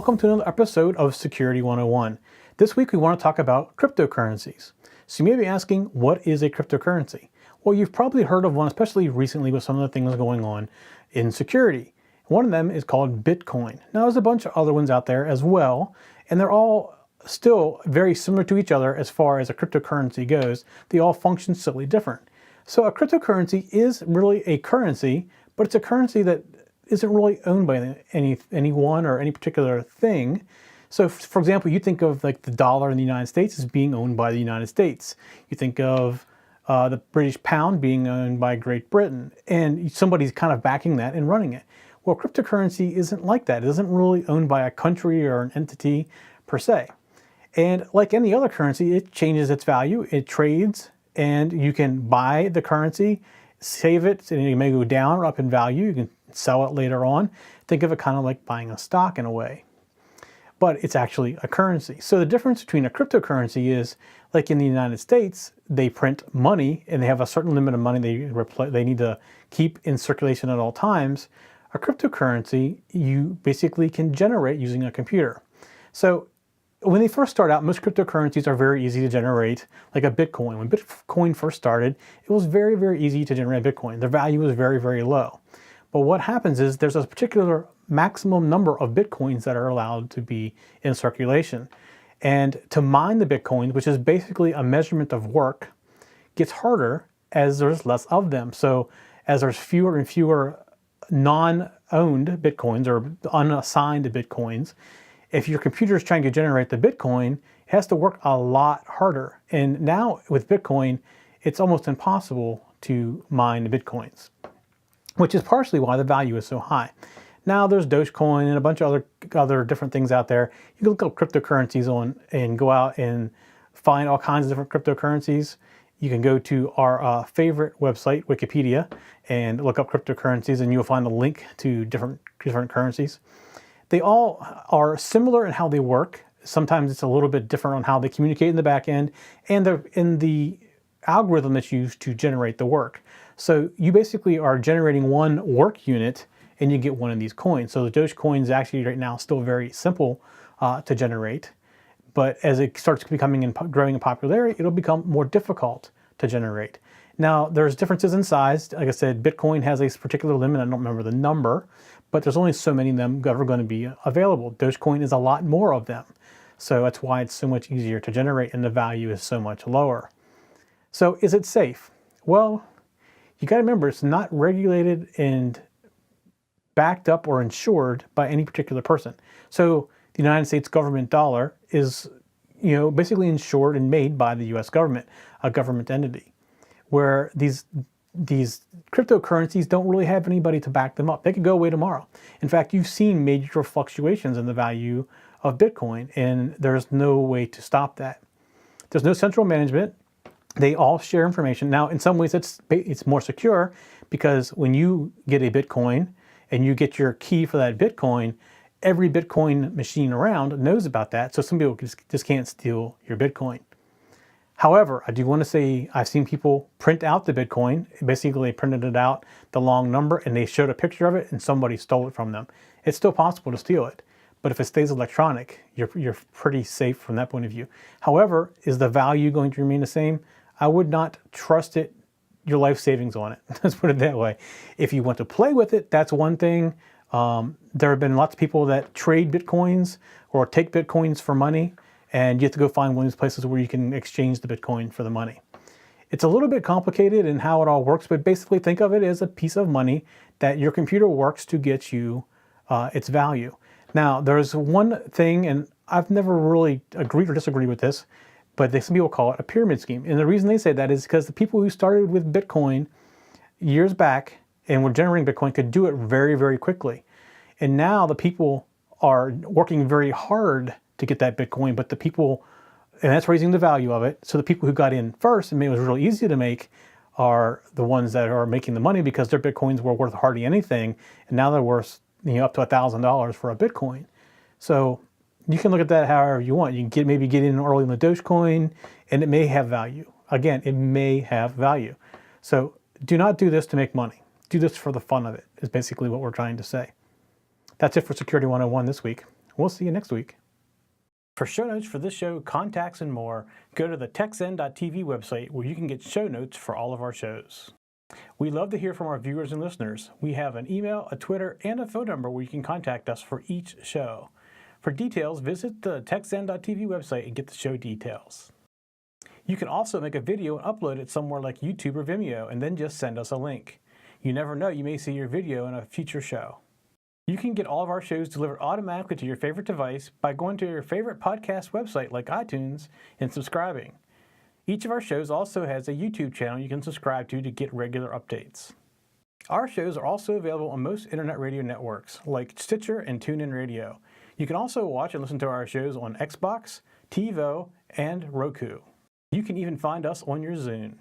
welcome to another episode of Security 101. This week we want to talk about cryptocurrencies. So you may be asking, what is a cryptocurrency? Well, you've probably heard of one, especially recently with some of the things going on in security. One of them is called Bitcoin. Now there's a bunch of other ones out there as well, and they're all still very similar to each other as far as a cryptocurrency goes. They all function slightly different. So a cryptocurrency is really a currency, but it's a currency that isn't really owned by anyone or any particular thing. So for example, you think of like the dollar in the United States as being owned by the United States. You think of the British pound being owned by Great Britain, and somebody's kind of backing that and running it. Well, cryptocurrency isn't like that. It isn't really owned by a country or an entity per se. And like any other currency, it changes its value, it trades, and you can buy the currency, save it, and it may go down or up in value. You can sell it later on. Think of it kind of like buying a stock in a way. But it's actually a currency. So the difference between a cryptocurrency is, like in the United States, they print money and they have a certain limit of money they need to keep in circulation at all times. A cryptocurrency, you basically can generate using a computer. So when they first start out, most cryptocurrencies are very easy to generate, like a Bitcoin. When Bitcoin first started, it was very, very easy to generate Bitcoin. The value was very, very low. But what happens is there's a particular maximum number of Bitcoins that are allowed to be in circulation. And to mine the Bitcoins, which is basically a measurement of work, gets harder as there's less of them. So as there's fewer and fewer non-owned Bitcoins or unassigned Bitcoins, if your computer is trying to generate the Bitcoin, it has to work a lot harder. And now with Bitcoin, it's almost impossible to mine the Bitcoins, which is partially why the value is so high. Now there's Dogecoin and a bunch of other different things out there. You can look up cryptocurrencies on and go out and find all kinds of different cryptocurrencies. You can go to our favorite website, Wikipedia, and look up cryptocurrencies, and you'll find a link to different currencies. They all are similar in how they work. Sometimes it's a little bit different on how they communicate in the back end and in the algorithm that's used to generate the work. So you basically are generating one work unit and you get one of these coins. So the Dogecoin is actually right now still very simple to generate, but as it starts becoming and growing in popularity, it'll become more difficult to generate. Now there's differences in size. Like I said, Bitcoin has a particular limit. I don't remember the number, but there's only so many of them ever going to be available. Dogecoin is a lot more of them. So that's why it's so much easier to generate and the value is so much lower. So is it safe? Well, you got to remember, it's not regulated and backed up or insured by any particular person. So the United States government dollar is, basically insured and made by the US government, a government entity, where these cryptocurrencies don't really have anybody to back them up. They could go away tomorrow. In fact, you've seen major fluctuations in the value of Bitcoin, and there's no way to stop that. There's no central management. They all share information. Now, in some ways, it's more secure because when you get a Bitcoin and you get your key for that Bitcoin, every Bitcoin machine around knows about that. So some people just can't steal your Bitcoin. However, I do want to say I've seen people print out the Bitcoin. Basically, they printed it out, the long number, and they showed a picture of it and somebody stole it from them. It's still possible to steal it. But if it stays electronic, you're pretty safe from that point of view. However, is the value going to remain the same? I would not trust your life savings on it. Let's put it that way. If you want to play with it, that's one thing. There have been lots of people that trade Bitcoins or take Bitcoins for money, and you have to go find one of these places where you can exchange the Bitcoin for the money. It's a little bit complicated in how it all works, but basically think of it as a piece of money that your computer works to get you its value. Now, there's one thing, and I've never really agreed or disagreed with this, but some people call it a pyramid scheme. And the reason they say that is because the people who started with Bitcoin years back and were generating Bitcoin could do it very, very quickly. And now the people are working very hard to get that Bitcoin, but and that's raising the value of it. So the people who got in first and made it was really easy to make are the ones that are making the money because their Bitcoins were worth hardly anything. And now they're worth up to $1,000 for a Bitcoin. So you can look at that however you want. You can maybe get in early in the Dogecoin, and it may have value. Again, it may have value. So do not do this to make money. Do this for the fun of it, is basically what we're trying to say. That's it for Security 101 this week. We'll see you next week. For show notes for this show, contacts, and more, go to the techzen.tv website where you can get show notes for all of our shows. We love to hear from our viewers and listeners. We have an email, a Twitter, and a phone number where you can contact us for each show. For details, visit the techzen.tv website and get the show details. You can also make a video and upload it somewhere like YouTube or Vimeo and then just send us a link. You never know, you may see your video in a future show. You can get all of our shows delivered automatically to your favorite device by going to your favorite podcast website like iTunes and subscribing. Each of our shows also has a YouTube channel you can subscribe to get regular updates. Our shows are also available on most internet radio networks like Stitcher and TuneIn Radio. You can also watch and listen to our shows on Xbox, TiVo, and Roku. You can even find us on your Zune.